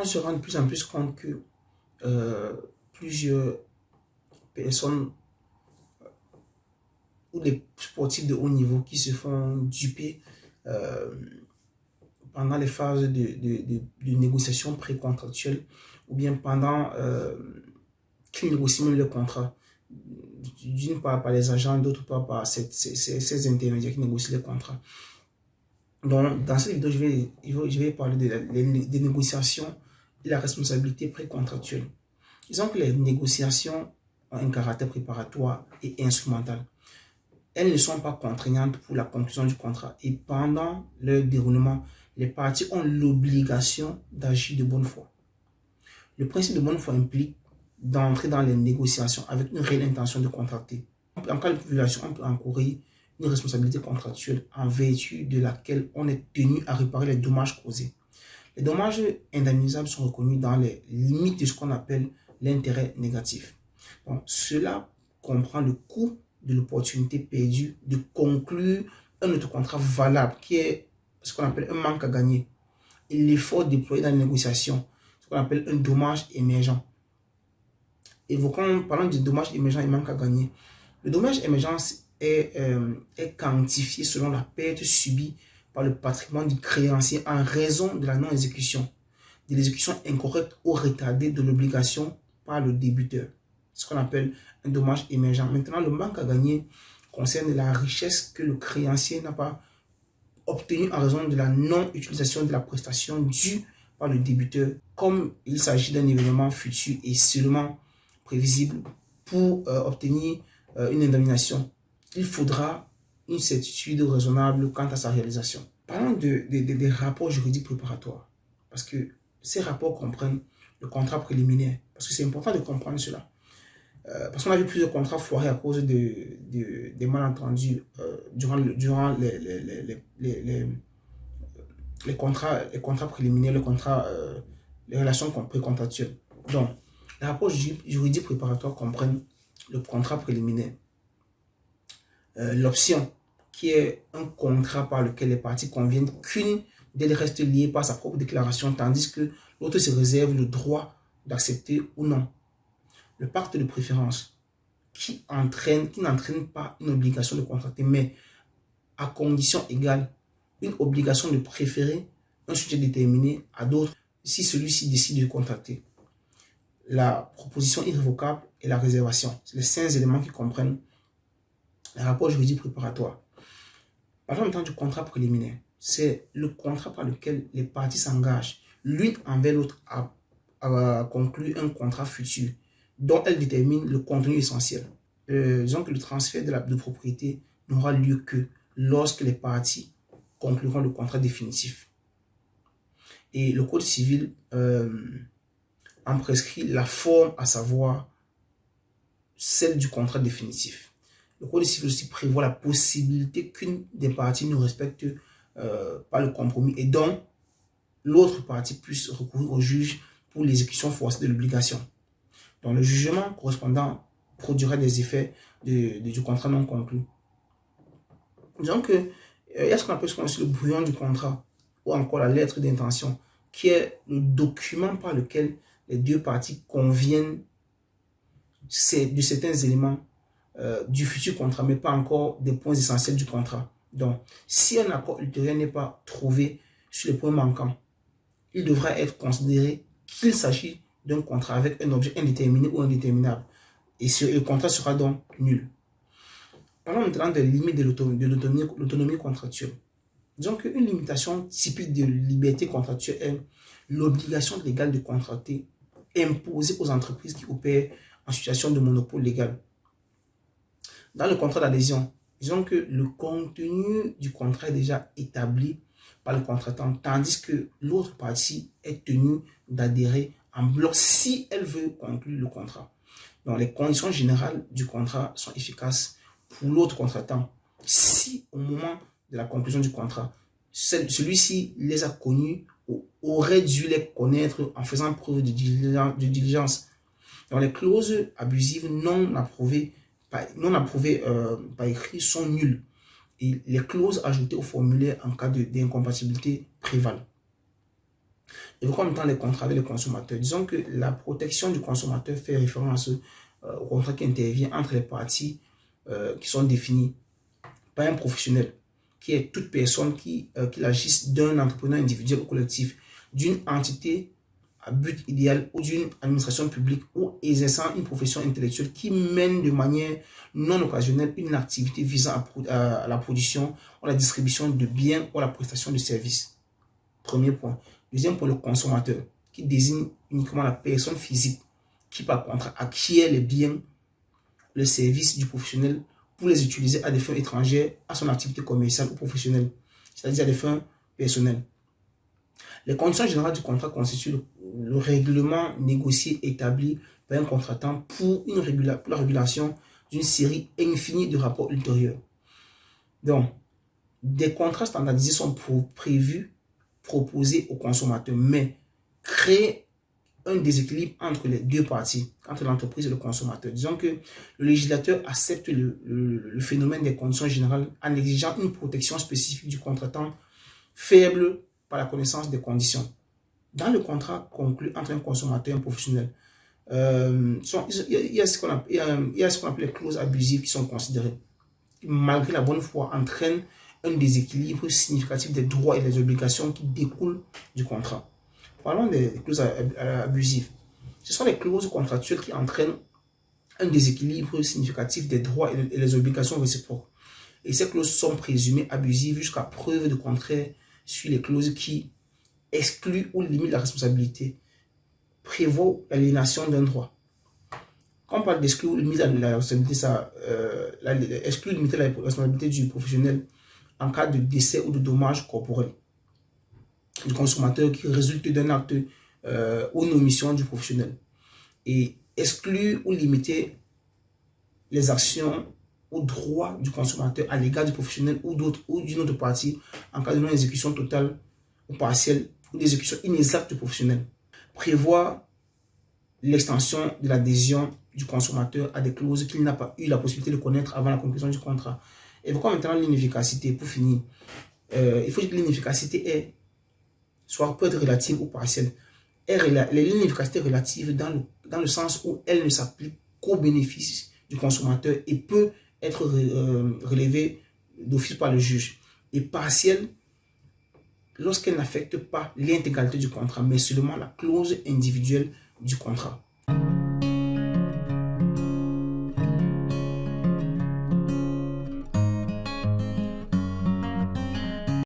on se rend de plus en plus compte que plusieurs personnes ou des sportifs de haut niveau qui se font duper pendant les phases de négociation précontractuelle ou bien pendant qu'ils négocient même le contrat. D'une part par les agents, d'autre part par ces intermédiaires qui négocient les contrats. Donc, dans cette vidéo, je vais parler des négociations et la responsabilité précontractuelle. Disons que les négociations ont un caractère préparatoire et instrumental. Elles ne sont pas contraignantes pour la conclusion du contrat. Et pendant leur déroulement, les parties ont l'obligation d'agir de bonne foi. Le principe de bonne foi implique d'entrer dans les négociations avec une réelle intention de contracter. En cas de violation, on peut encourir une responsabilité contractuelle en vertu de laquelle on est tenu à réparer les dommages causés. Les dommages indemnisables sont reconnus dans les limites de ce qu'on appelle l'intérêt négatif. Donc, cela comprend le coût de l'opportunité perdue de conclure un autre contrat valable qui est ce qu'on appelle un manque à gagner et l'effort déployé dans la négociation, ce qu'on appelle un dommage émergent. Parlant de dommage émergent et manque à gagner, le dommage émergent est quantifié selon la perte subie par le patrimoine du créancier en raison de la non-exécution, de l'exécution incorrecte ou retardée de l'obligation par le débiteur. Ce qu'on appelle un dommage émergent. Maintenant, le manque à gagner concerne la richesse que le créancier n'a pas obtenue en raison de la non-utilisation de la prestation due par le débiteur, comme il s'agit d'un événement futur et seulement prévisible pour obtenir une indemnisation. Il faudra une certitude raisonnable quant à sa réalisation. Parlons des rapports juridiques préparatoires, parce que ces rapports comprennent le contrat préliminaire, parce que c'est important de comprendre cela. Parce qu'on a vu plusieurs contrats foirés à cause des malentendus durant les contrats préliminaires, les relations précontractuelles. Donc, les rapports juridiques préparatoires comprennent le contrat préliminaire, l'option, qui est un contrat par lequel les parties conviennent qu'une d'elles reste liée par sa propre déclaration, tandis que l'autre se réserve le droit d'accepter ou non. Le pacte de préférence, qui n'entraîne pas une obligation de contracter, mais à condition égale, une obligation de préférer un sujet déterminé à d'autres si celui-ci décide de contracter. La proposition irrévocable et la réservation, c'est les 5 éléments qui comprennent les rapports juridiques préparatoires. Parlons maintenant du contrat préliminaire. C'est le contrat par lequel les parties s'engagent l'une envers l'autre à conclure un contrat futur dont elles déterminent le contenu essentiel. Disons que le transfert de propriété n'aura lieu que lorsque les parties concluront le contrat définitif. Et le Code civil en prescrit la forme, à savoir celle du contrat définitif. Le Code civil aussi prévoit la possibilité qu'une des parties ne respecte pas le compromis et donc l'autre partie puisse recourir au juge pour l'exécution forcée de l'obligation. Donc le jugement correspondant produira des effets du contrat non conclu. Disons que il y a ce qu'on appelle le brouillon du contrat ou encore la lettre d'intention, qui est le document par lequel les deux parties conviennent de certains éléments du futur contrat, mais pas encore des points essentiels du contrat. Donc, si un accord ultérieur n'est pas trouvé sur les points manquants, il devra être considéré qu'il s'agit d'un contrat avec un objet indéterminé ou indéterminable. Et le contrat sera donc nul. Parlons maintenant des limites de l'autonomie contractuelle. Disons qu'une limitation typique de liberté contractuelle est l'obligation légale de contracter imposée aux entreprises qui opèrent en situation de monopole légal. Dans le contrat d'adhésion, disons que le contenu du contrat est déjà établi par le contractant, tandis que l'autre partie est tenue d'adhérer en bloc si elle veut conclure le contrat. Donc, les conditions générales du contrat sont efficaces pour l'autre contractant si au moment de la conclusion du contrat, celui-ci les a connus ou aurait dû les connaître en faisant preuve de diligence. Donc, les clauses abusives non approuvées par écrit sont nulles et les clauses ajoutées au formulaire en cas d'incompatibilité prévalent. Évoquons en même temps les contrats avec les consommateurs. Disons que la protection du consommateur fait référence au contrat qui intervient entre les parties qui sont définies par un professionnel, qui est toute personne qui agisse d'un entrepreneur individuel ou collectif, d'une entité à but idéal ou d'une administration publique ou exerçant une profession intellectuelle qui mène de manière non occasionnelle une activité visant à la production ou la distribution de biens ou la prestation de services. Premier point. Deuxième point, le consommateur, qui désigne uniquement la personne physique qui par contre acquiert les biens, les services du professionnel pour les utiliser à des fins étrangères à son activité commerciale ou professionnelle, c'est-à-dire à des fins personnelles. Les conditions générales du contrat constituent le règlement négocié établi par un contractant pour la régulation d'une série infinie de rapports ultérieurs. Donc, des contrats standardisés sont prévus, proposés aux consommateurs, mais créent un déséquilibre entre les deux parties, entre l'entreprise et le consommateur. Disons que le législateur accepte le phénomène des conditions générales en exigeant une protection spécifique du contractant faible par la connaissance des conditions. Dans le contrat conclu entre un consommateur et un professionnel, il y a ce qu'on appelle les clauses abusives qui sont considérées, qui, malgré la bonne foi, entraînent un déséquilibre significatif des droits et des obligations qui découlent du contrat. Parlons des clauses abusives. Ce sont les clauses contractuelles qui entraînent un déséquilibre significatif des droits et des obligations réciproques. Et ces clauses sont présumées abusives jusqu'à preuve de contraire sur les clauses qui excluent ou limitent la responsabilité, prévoient l'aliénation d'un droit. Quand on parle d'exclure ou limiter la responsabilité, exclure ou limiter la responsabilité du professionnel en cas de décès ou de dommages corporels du consommateur qui résulte d'un acte ou une omission du professionnel. Et exclure ou limiter les actions ou droits du consommateur à l'égard du professionnel ou d'une autre partie en cas de non-exécution totale ou partielle ou d'exécution inexacte du professionnel. Prévoir l'extension de l'adhésion du consommateur à des clauses qu'il n'a pas eu la possibilité de connaître avant la conclusion du contrat. Évoquons maintenant l'inefficacité pour finir. Il faut dire que l'inefficacité peut être relative ou partielle. L'inefficacité est relative dans le sens où elle ne s'applique qu'au bénéfice du consommateur et peut être relevée d'office par le juge. Et partielle lorsqu'elle n'affecte pas l'intégralité du contrat, mais seulement la clause individuelle du contrat.